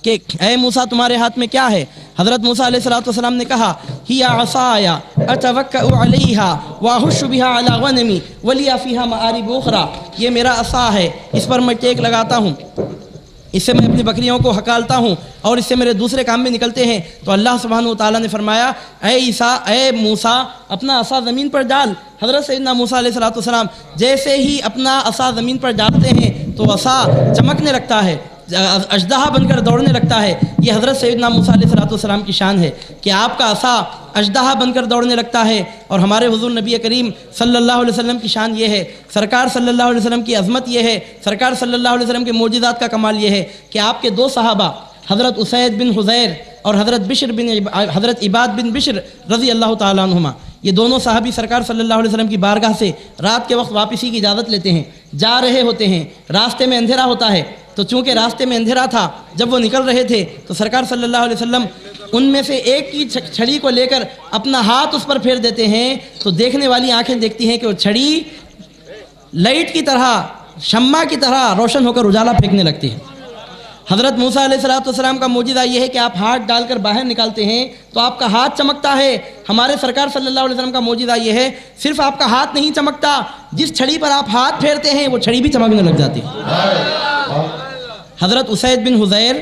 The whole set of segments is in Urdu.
کہ اے موسیٰ تمہارے ہاتھ میں کیا ہے؟ حضرت موسیٰ علیہ السلام نے کہا ہی عصای اتوکأ علیہا واہش بہا علی غنمی ولی فیہا مآرب اخری، یہ میرا عصا ہے، اس پر میں ٹیک لگاتا ہوں، اس سے میں اپنی بکریوں کو ہکالتا ہوں اور اس سے میرے دوسرے کام میں نکلتے ہیں۔ تو اللہ سبحانہ و تعالیٰ نے فرمایا اے موسیٰ اپنا عصا زمین پر ڈال۔ حضرت سیدنا موسیٰ علیہ السلام جیسے ہی اپنا عصا زمین پر ڈالتے ہیں تو عصا چمکنے لگتا ہے، اژدہا بن کر دوڑنے لگتا ہے۔ یہ حضرت سیدنا موسیٰ علیہ السلام کی شان ہے کہ آپ کا عصا اژدہا بن کر دوڑنے لگتا ہے۔ اور ہمارے حضور نبی کریم صلی اللہ علیہ وسلم کی شان یہ ہے، سرکار صلی اللہ علیہ وسلم کی عظمت یہ ہے، سرکار صلی اللہ علیہ وسلم کے معجزات کا کمال یہ ہے کہ آپ کے دو صحابہ حضرت اسید بن حضیر اور حضرت عباد بن بشر رضی اللہ تعالیٰ عنہما، یہ دونوں صحابی سرکار صلی اللہ علیہ وسلم کی بارگاہ سے رات کے وقت واپسی کی اجازت لیتے ہیں، جا رہے ہوتے ہیں، راستے میں اندھیرا ہوتا ہے، تو چونکہ راستے میں اندھیرا تھا جب وہ نکل رہے تھے تو سرکار صلی اللہ علیہ وسلم ان میں سے ایک کی چھڑی کو لے کر اپنا ہاتھ اس پر پھیر دیتے ہیں، تو دیکھنے والی آنکھیں دیکھتی ہیں کہ وہ چھڑی لائٹ کی طرح، شمع کی طرح روشن ہو کر اجالا پھینکنے لگتی ہے۔ حضرت موسیٰ علیہ السلام کا معجزہ یہ ہے کہ آپ ہاتھ ڈال کر باہر نکالتے ہیں تو آپ کا ہاتھ چمکتا ہے۔ ہمارے سرکار صلی اللہ علیہ وسلم کا معجزہ یہ ہے صرف آپ کا ہاتھ نہیں چمکتا، جس چھڑی پر آپ ہاتھ پھیرتے ہیں وہ چھڑی بھی چمکنے لگ جاتی ہے۔ حضرت اسید بن حضیر،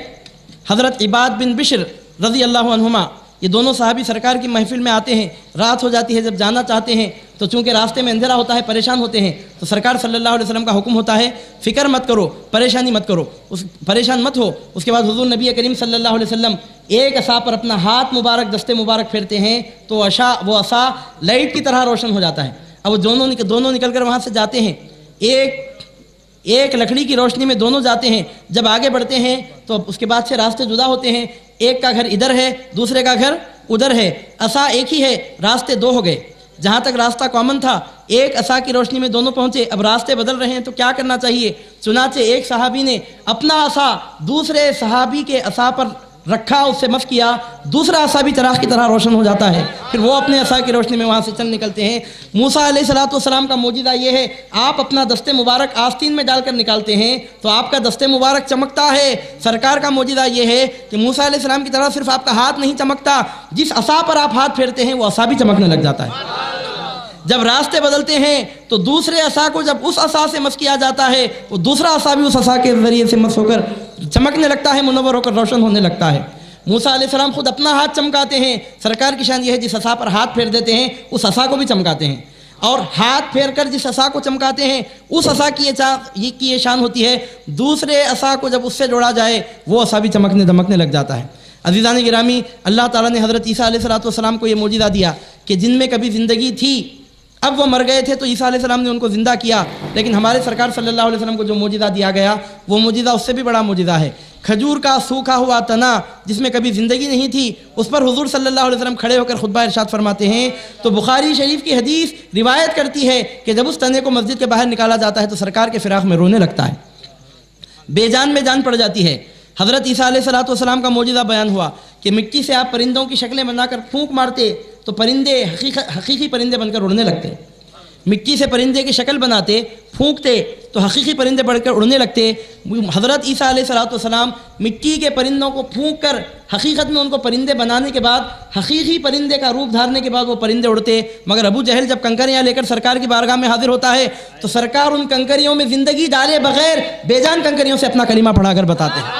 حضرت عباد بن بشر رضی اللہ عنہما، یہ دونوں صحابی سرکار کی محفل میں آتے ہیں، رات ہو جاتی ہے، جب جانا چاہتے ہیں تو چونکہ راستے میں اندھیرا ہوتا ہے، پریشان ہوتے ہیں، تو سرکار صلی اللہ علیہ وسلم کا حکم ہوتا ہے فکر مت کرو، پریشانی مت کرو، پریشان مت ہو۔ اس کے بعد حضور نبی کریم صلی اللہ علیہ وسلم ایک عصا پر اپنا ہاتھ مبارک، دستے مبارک پھیرتے ہیں تو وہ عصا لائٹ کی طرح روشن ہو جاتا ہے۔ اب وہ دونوں نکل کر وہاں سے جاتے ہیں، ایک لکڑی کی روشنی میں دونوں جاتے ہیں۔ جب آگے بڑھتے ہیں تو اس کے بعد سے راستے جدا ہوتے ہیں، ایک کا گھر ادھر ہے، دوسرے کا گھر ادھر ہے، عصا ایک ہی ہے، راستے دو ہو گئے۔ جہاں تک راستہ کامن تھا ایک عصا کی روشنی میں دونوں پہنچے، اب راستے بدل رہے ہیں تو کیا کرنا چاہیے؟ چنانچہ ایک صحابی نے اپنا عصا دوسرے صحابی کے عصا پر رکھا، اس سے مس کیا، دوسرا عصا بھی چراغ کی طرح روشن ہو جاتا ہے، پھر وہ اپنے عصا کی روشنی میں وہاں سے چل نکلتے ہیں۔ موسیٰ علیہ السلام کا معجزہ یہ ہے، آپ اپنا دستے مبارک آستین میں ڈال کر نکالتے ہیں تو آپ کا دستے مبارک چمکتا ہے۔ سرکار کا معجزہ یہ ہے کہ موسیٰ علیہ السلام کی طرح صرف آپ کا ہاتھ نہیں چمکتا، جس عصا پر آپ ہاتھ پھیرتے ہیں وہ عصا بھی چمکنے لگ جاتا ہے۔ جب راستے بدلتے ہیں تو دوسرے عصا کو جب اس عصا سے مس کیا جاتا ہے، وہ دوسرا عصا بھی اس عصا کے ذریعے سے مس ہو کر چمکنے لگتا ہے، منور ہو کر روشن ہونے لگتا ہے۔ موسیٰ علیہ السلام خود اپنا ہاتھ چمکاتے ہیں، سرکار کی شان یہ ہے جس عصا پر ہاتھ پھیر دیتے ہیں اس عصا کو بھی چمکاتے ہیں، اور ہاتھ پھیر کر جس عصا کو چمکاتے ہیں اس عصا کی یہ شان ہوتی ہے دوسرے عصا کو جب اس سے جوڑا جائے وہ عصا بھی چمکنے دمکنے لگ جاتا ہے۔ عزیزان گرامی، اللہ تعالیٰ نے حضرت عیسیٰ علیہ السلام کو یہ معجزہ دیا کہ جن میں کبھی زندگی تھی، اب وہ مر گئے تھے تو عیسیٰ علیہ السلام نے ان کو زندہ کیا، لیکن ہمارے سرکار صلی اللہ علیہ وسلم کو جو معجزہ دیا گیا وہ معجزہ اس سے بھی بڑا معجزہ ہے۔ کھجور کا سوکھا ہوا تنا جس میں کبھی زندگی نہیں تھی، اس پر حضور صلی اللہ علیہ وسلم کھڑے ہو کر خطبہ ارشاد فرماتے ہیں، تو بخاری شریف کی حدیث روایت کرتی ہے کہ جب اس تنے کو مسجد کے باہر نکالا جاتا ہے تو سرکار کے فراق میں رونے لگتا ہے، بے جان میں جان پڑ جاتی ہے۔ حضرت عیسیٰ علیہ السلام کا معجزہ بیان ہوا کہ مٹی سے آپ پرندوں کی شکلیں بنا کر پھونک مارتے تو پرندے حقیقی پرندے بن کر اڑنے لگتے، مٹی سے پرندے کی شکل بناتے، پھونکتے تو حقیقی پرندے بڑھ کر اڑنے لگتے۔ حضرت عیسیٰ علیہ السلام مٹی کے پرندوں کو پھونک کر حقیقت میں ان کو پرندے بنانے کے بعد، حقیقی پرندے کا روپ دھارنے کے بعد وہ پرندے اڑتے، مگر ابو جہل جب کنکریاں لے کر سرکار کی بارگاہ میں حاضر ہوتا ہے تو سرکار ان کنکریوں میں زندگی ڈالے بغیر بے جان کنکریوں سے اپنا کلمہ پڑھا کر بتاتے ہیں۔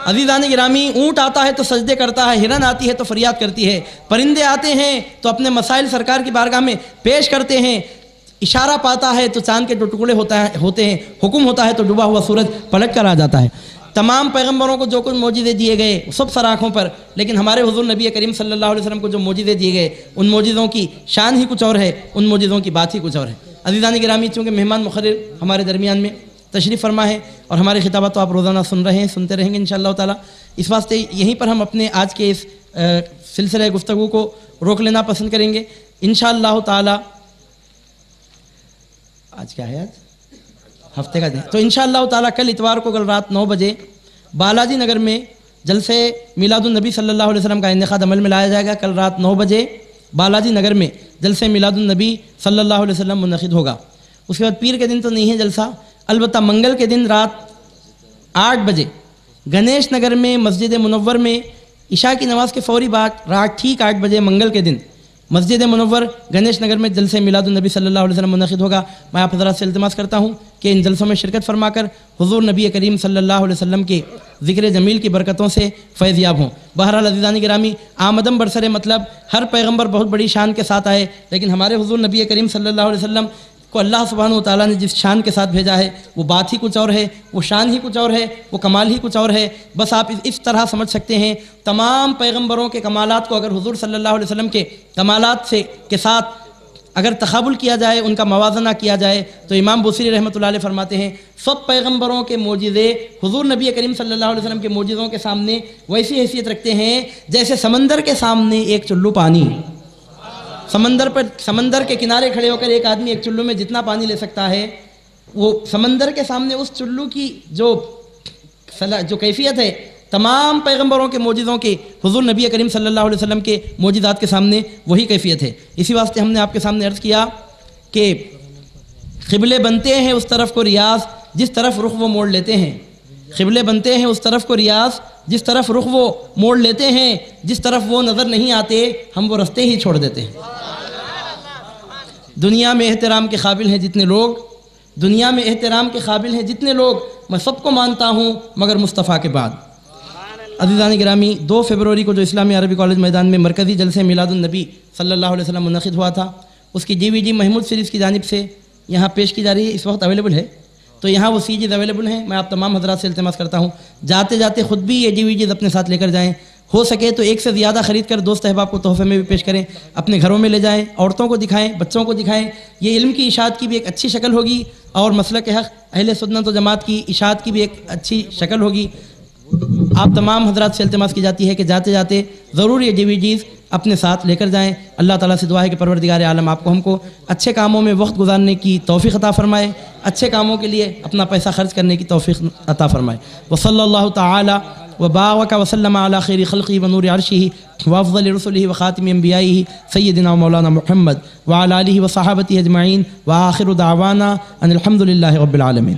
عزیزان گرامی، اونٹ آتا ہے تو سجدے کرتا ہے، ہرن آتی ہے تو فریاد کرتی ہے، پرندے آتے ہیں تو اپنے مسائل سرکار کی بارگاہ میں پیش کرتے ہیں، اشارہ پاتا ہے تو چاند کے جو ٹکڑے ہوتے ہیں، حکم ہوتا ہے تو ڈوبا ہوا سورج پلٹ کر آ جاتا ہے۔ تمام پیغمبروں کو جو کچھ معجزے دیے گئے سب سراخوں پر، لیکن ہمارے حضور نبی کریم صلی اللہ علیہ وسلم کو جو معجزے دیے گئے ان معجزوں کی شان ہی کچھ اور ہے، ان معجزوں کی بات ہی کچھ اور ہے۔ عزیزان گرامی، چونکہ مہمان مقرر ہمارے درمیان میں تشریف فرما ہے اور ہماری خطابات تو آپ روزانہ سن رہے ہیں، سنتے رہیں گے انشاءاللہ تعالی، اس واسطے یہیں پر ہم اپنے آج کے اس سلسلہ گفتگو کو روک لینا پسند کریں گے انشاءاللہ تعالی۔ آج کیا ہے؟ آج ہفتے کا دن، تو انشاءاللہ تعالی کل اتوار کو کل رات 9 بجے بالاجی نگر میں جلسے میلاد النبی صلی اللہ علیہ وسلم کا انعقاد عمل میں لایا جائے گا۔ کل رات 9 بجے بالاجی نگر میں جلسے میلاد النبی صلی اللہ علیہ وسلم منعقد ہوگا۔ اس کے بعد پیر کے دن تو نہیں ہے جلسہ، البتہ منگل کے دن رات 8 بجے گنیش نگر میں مسجد منور میں عشاء کی نماز کے فوری بعد رات ٹھیک 8 بجے منگل کے دن مسجد منور گنیش نگر میں جلسے میلاد النبی صلی اللہ علیہ وسلم منعقد ہوگا۔ میں آپ حضرات سے التماس کرتا ہوں کہ ان جلسوں میں شرکت فرما کر حضور نبی کریم صلی اللہ علیہ وسلم کے ذکر جمیل کی برکتوں سے فیض یاب ہوں۔ بہرحال عزیزان گرامی، آمدم برسر مطلب ہر پیغمبر بہت بڑی شان کے ساتھ آئے، لیکن ہمارے حضور نبی کریم صلی اللہ علیہ وسلم کو اللہ سبحانہ و تعالیٰ نے جس شان کے ساتھ بھیجا ہے وہ بات ہی کچھ اور ہے، وہ شان ہی کچھ اور ہے، وہ کمال ہی کچھ اور ہے۔ بس آپ اس طرح سمجھ سکتے ہیں، تمام پیغمبروں کے کمالات کو اگر حضور صلی اللہ علیہ وسلم کے کمالات کے ساتھ اگر تقابل کیا جائے، ان کا موازنہ کیا جائے، تو امام بوصیری رحمۃ اللہ علیہ فرماتے ہیں سب پیغمبروں کے معجزے حضور نبی کریم صلی اللہ علیہ وسلم کے معجزوں کے سامنے ویسی حیثیت رکھتے ہیں جیسے سمندر کے سامنے ایک چلو پانی۔ سمندر کے کنارے کھڑے ہو کر ایک آدمی ایک چلو میں جتنا پانی لے سکتا ہے، وہ سمندر کے سامنے اس چلو کی جو کیفیت ہے، تمام پیغمبروں کے معجزوں کے حضور نبی کریم صلی اللہ علیہ وسلم کے معجزات کے سامنے وہی کیفیت ہے۔ اسی واسطے ہم نے آپ کے سامنے عرض کیا کہ قبلے بنتے ہیں اس طرف کو ریاض جس طرف رخ وہ موڑ لیتے ہیں، قبلے بنتے ہیں اس طرف کو ریاض جس طرف رخ وہ موڑ لیتے ہیں، جس طرف وہ نظر نہیں آتے ہم وہ رستے ہی چھوڑ دیتے ہیں۔ دنیا میں احترام کے قابل ہیں جتنے لوگ، میں سب کو مانتا ہوں مگر مصطفیٰ کے بعد۔ عزیزان گرامی، 2 فروری کو جو اسلامی عربی کالج میدان میں مرکزی جلسے میلاد النبی صلی اللہ علیہ وسلم منعقد ہوا تھا، اس کی DVD محمود سیریز کی جانب سے یہاں پیش کی جا رہی ہے، اس وقت اویلیبل ہے، تو یہاں وہ CDs اویلیبل ہیں۔ میں آپ تمام حضرات سے التماس کرتا ہوں جاتے جاتے خود بھی یہ DVDs اپنے ساتھ لے کر جائیں، ہو سکے تو ایک سے زیادہ خرید کر دوست احباب کو تحفے میں بھی پیش کریں، اپنے گھروں میں لے جائیں، عورتوں کو دکھائیں، بچوں کو دکھائیں۔ یہ علم کی اشاعت کی بھی ایک اچھی شکل ہوگی اور مسلک حق اہل سنت و جماعت کی اشاعت کی بھی ایک اچھی شکل ہوگی۔ آپ تمام حضرات سے التماس کی جاتی ہے کہ جاتے جاتے ضرور یہ DVDs اپنے ساتھ لے کر جائیں۔ اللہ تعالیٰ سے دعا ہے کہ پروردگار عالم آپ کو ہم کو اچھے کاموں میں وقت گزارنے کی توفیق عطا فرمائے، اچھے کاموں کے لیے اپنا پیسہ خرچ کرنے کی توفیق عطا فرمائے۔ وصلی اللہ تعالی وبارک وسلم علی خیر خلقہ ونور عرشہ وافضل رسلہ وخاتم انبیائہ سیدنا مولانا محمد وعلی آلہ وصحابتہ اجمعین وآخر دعوانا ان الحمد للہ رب العالمین۔